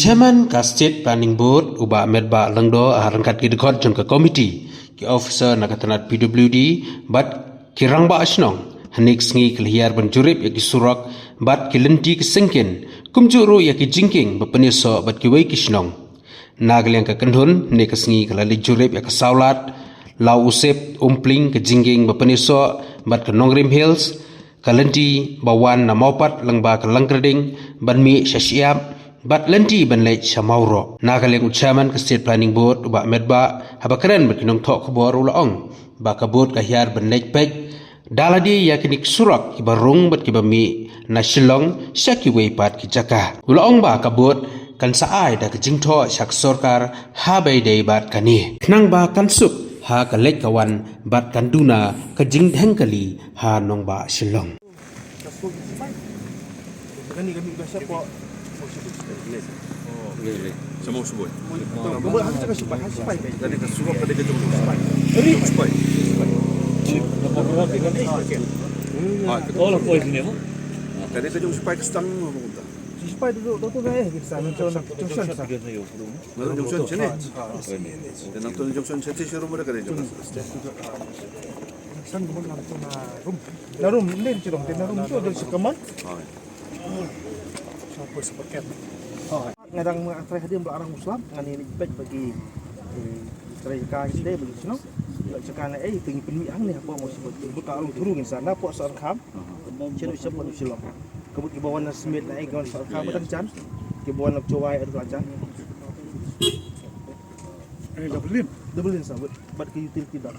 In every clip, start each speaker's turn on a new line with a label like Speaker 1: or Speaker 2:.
Speaker 1: Chairman ka State Planning Board uba medba langdo harangkat ki dekot jong ka committee ki officer nakatanat PWD bat kirang ba asnong hanik sngi kelhiar benjurip ya ki surak bat ki lenti ki sengken kumjuru ya ki jingking bapeniso bat ki wei ki snong nagliang ka kendhun ne ka sngi kelali jurip ya ka saulat lau usep umpling ke jingking bapeniso bat ke Nongrim Hills kalenti bawan na maupat langba ka langkreding banmi syasiap bat lenti ban lech samauro nagaleng ucaman ke State Planning Board uba medba habakaren berkinong tok kubor ulaong ba kabut kahiar ban lech pek daladi yakinik surak kibarung bat kibami na Shillong syaki weipat ki jaka ulaong ba kabut kan saai da kejingtho syak sorkar ha bai dei bat kani nang ba kan sup ha ka lech kawan bat kan duna kejing dhengkali ha nong ba Shillong
Speaker 2: kami biasa po.
Speaker 3: Sa mga suboy.
Speaker 2: Kumbaga ang saka supay, supay.
Speaker 3: Dali ka suwak ka dito yung supay. Supay.
Speaker 4: All of poison mo.
Speaker 3: Dali ka yung supay kastang mo pumunta.
Speaker 2: Supay dito na kita junction sa.
Speaker 3: Meron junction siya eh. Dan ang tunong junction siya siya rumah ka rin.
Speaker 2: San gumawa na room. Na room din chirong, na room to sa kaman. Sa paket. Ngadang mga atray hadim ba arang Muslim ngani nipet bagi atray ka side bagi sino sakana tingin pinmiang ni apa mo sebut buka alung turungin sana po sa arkham chino siya po silo kabut ibawan na smith na igon sa arkham batang chan kibawan na chowai at chan double sa but ke utility dak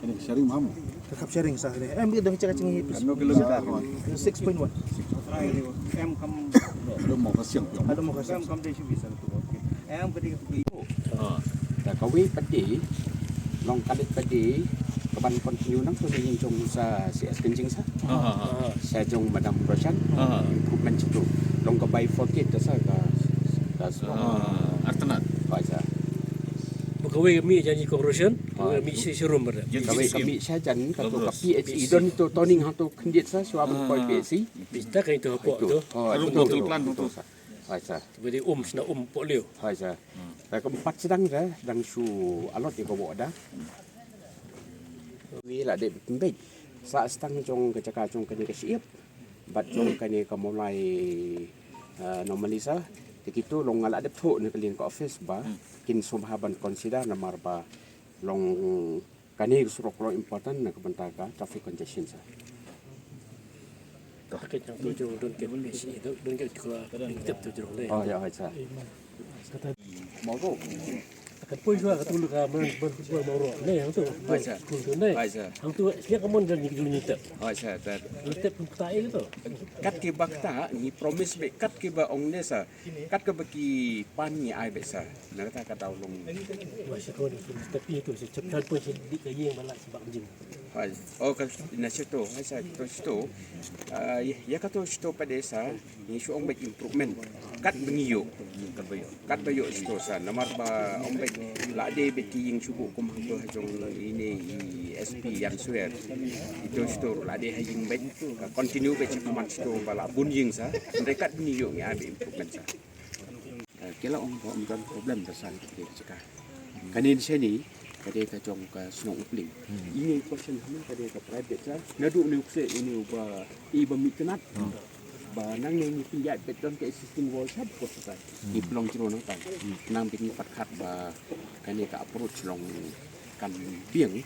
Speaker 3: Ini sharing mamu.
Speaker 2: kakap sharing sa ni ambil dah cakap cing hipis
Speaker 3: Ano kilometer?
Speaker 2: 6.1
Speaker 4: Em kam
Speaker 3: Ada mau kasih.
Speaker 2: ada mo kasi
Speaker 4: em kam dei bisa tu. Em kadi
Speaker 5: แต่ก็วิ่งปฏิลองกันปฏิกบันคอนติเนียนั่งตัวนี้ยังจงซาเสียสกินจริงซะsayaจงมาดำรชันคุมันจิตุลงกับใบฟอร์เกตจะซะก็semua
Speaker 3: Artanat.
Speaker 5: baca
Speaker 4: Pegawai kami janji corporation, kami serum berda.
Speaker 5: kami kami saya jan kata PHE don itu toning hang tu kendit sa suami koi PHE
Speaker 4: Kita kan itu apa tu.
Speaker 5: oh
Speaker 3: betul plan betul.
Speaker 5: baca
Speaker 4: Seperti sena pok liu.
Speaker 5: baca dan keempat sedang dan su alot di kau ada wi lah dek pembek sa stang jong kecaka jong kani kesiap bat jong kani ka mulai normalisa tikitu long ala adep tho ne kalin ko office ba kin subhaban consider na marba long kani surok lo important na kabantaka traffic congestion sa
Speaker 4: Pakai yang tu jong don ke besi tu don ke juga tip tu jong le.
Speaker 5: oh ya baca mau go
Speaker 4: Akan pun juga kata lu ka men baru. Le yang tu.
Speaker 5: Baca.
Speaker 4: Tu le.
Speaker 5: baca
Speaker 4: Hang tu siap kamu dan ni nyita.
Speaker 5: baca tad
Speaker 4: Nyita pun tak itu.
Speaker 5: kat ke bakta ni promise be kat ke ba ong nesa kat ke baki pan ni ai be sa na kata kata long
Speaker 4: Masih kau ni tapi itu cepat pun di kaya yang balak sebab jing.
Speaker 5: oh kan na situ sa to situ ya kato situ pada sa ni su ong be improvement kat bengiyo kat bayo situ sa namar ba ong be la de be ki yung subu kum hang to hajong ini SP yang suer itu situ la de hajing be continue be cikuman situ bala bun ying sa mereka bengiyo ni abi improvement sa kila ong ko kan problem dasar kita cakap kanin sini kadai ka jong ka sunong upling ini question hamun kadai ka private sa nadu ni ukse ini ba iba mitnat ba nang ni pinjat beton ke existing wall sab ko sa iplong jero nang tan nang pingi patkat ba kani ka approach long kan piang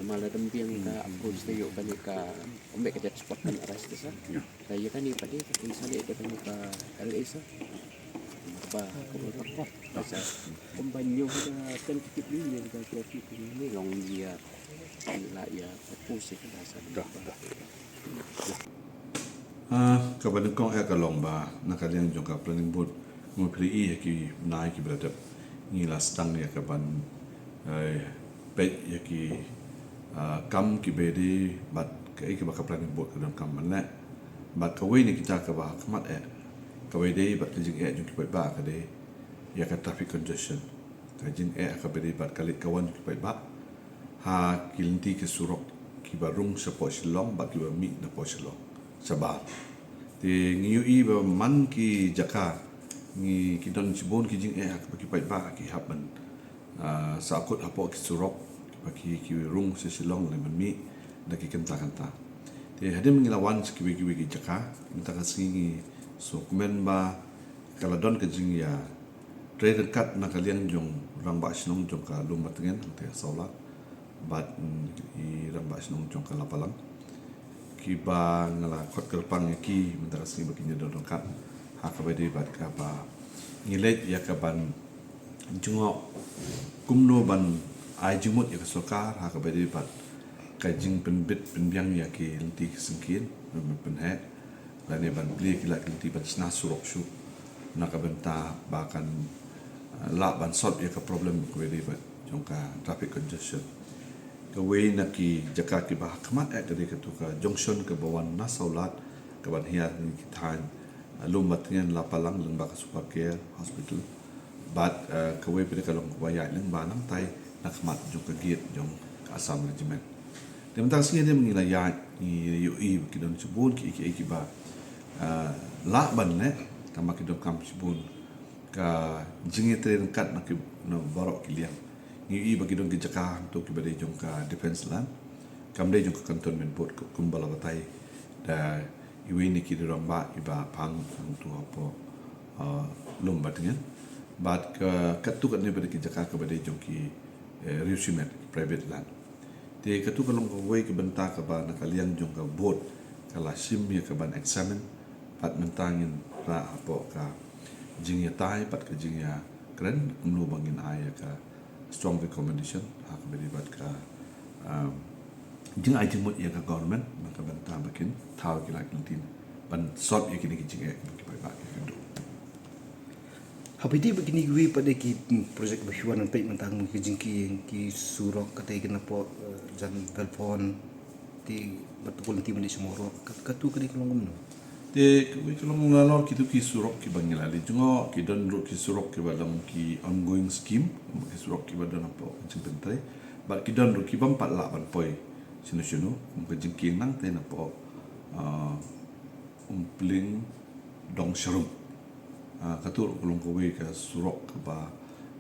Speaker 5: mala dem piang ka approach tayo kani ka ombe ka jet spot kan aras sa kaya kani padi ka insale ka kani ka LS ba ko basa kumbanyo ka kan kitip ni ka traffic ni long dia la ya pusi ka sa
Speaker 3: Kapan kau ka lomba nak kalian jong ka planning board mo pili ki nai ki berada ni lastang ya kapan pet ya ki kam ki bedi bat ke ka planning board kadang kam mana bat kawai ni kita ka ba kamat kawai dei bat jing jong ki ba ka dei ya ka traffic congestion ka jing ka bedi bat kalit kawan ki ba ha kilinti ke surok ki barung sa po silong bat ki ba mi na po silong sabal Ti ngiu ba man ki jaka ngi ki don sibon ki jing ak bagi pai ba ki haban sa akut hapo ki surok bagi ki rung si silong le man mi da ki kanta. Ti hadim ngilawan ki ki jaka minta kasingi so kumen ba kala don ke jing ya trade kat na kalian jong rang ba sinong jong ka lum batengen te saulat bat i rang ba sinong jong ka lapalang ki ba ngala khot kerpang ki minta kasingi bakinya dodong kat ha ka ba de bat ka ba ngilet ya ka ban jungo kumno ban ai jumut ya ka sokar ha ka ba de bat ka jing penbit penbiang ya ki lenti sengkin penhe lani ban beli kila lenti ban sna surok syu nak benta bahkan la ban solve ya ka problem ko de bat jongka traffic congestion ke way na ki jaka ki bah kamat dari ke tu ka junction ke bawan nasaulat ke ban hiar ni kitan lumbat ngen la palang lembah super care hospital bat ke way pada kalong waya leng banang tai nak kamat jong ke gate jong ke asam regiment dia mentang singa dia mengila ya ni UI ki don sebun ki ba la ban ne kama ki don kam sebun ka jingi tren kat nak na barok ki liang ni bagi dong ki jaka untuk ki bade jong ka defense land kam de jong ka cantonment port kumbala batai da iwi ni ki dorang ba iba pang untuk apa lom batengan bat ka katu kat ni bade ki jaka ka bade jong ki reusimet private land te katu kalong ko way ke benta ka ba nakaliang jong ka boat kala sim ya ka ban examine pat mentangin ra apa ka jingya tai pat ka jingya kren kumlu bangin aya ka strong recommendation ha ka beribat ka jing ai jimut ya ka government maka benta bakin taw ki lak tin ban sort ya kini ki jing ki pai ba ki do
Speaker 2: Habis begini gue pada ki projek basyuan sampai mentang ki jingki ki surok kata kenapa jan telefon ti betul nanti mandi semoro katu kadi kalau ngomno
Speaker 3: te kuwi kalong ngalor ki tu ki surok ki bangilali jungo ki don ro ki surok ki balam ki ongoing scheme ki surok ki badan apa jimpentai ba ki don ro ki bam pat la ban poi sinu ke jingki nang te na po umpling dong sharum katur kulung kowe ka surok ka ba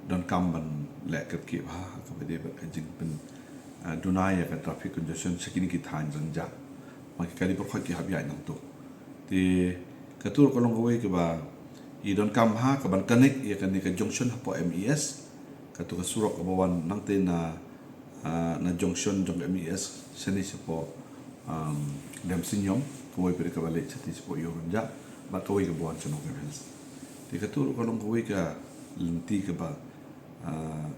Speaker 3: don kamban lek ki ha ka bede ba jing pen dunaya ka traffic congestion sekini ki than janja maki kali por ki habya nang to ti katur kulung kowe ka ba i don kam ha ka ban connect ya kan ka junction po MES katu ka surok ka bawan nang te na junction jong MES seni po dam sinyom kowe pere ka balik sati po yo janja ba kowe ka bawan chano ka di katur kalong kowe ka lenti ka ba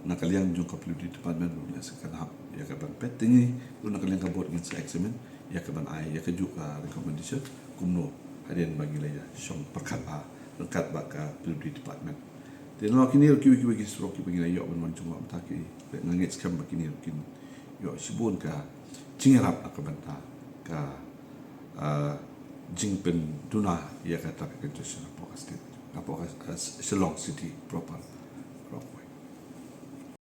Speaker 3: nakaliang jong ka police department ya sekan hap ya ka ban pet tingi lu nakaliang ka board ngin sa examen ya ka ban ai ya ka ju ka recommendation kumno hadian bagi la ya song perkat ba lengkat ba ka police department di no kini ki surok ki bagi la yo ban cuma taki ngangit skam ba kini kin yo sibun ka jingrap ka banta ka jingpen duna ya ka tapi ka just apa Shillong City proper.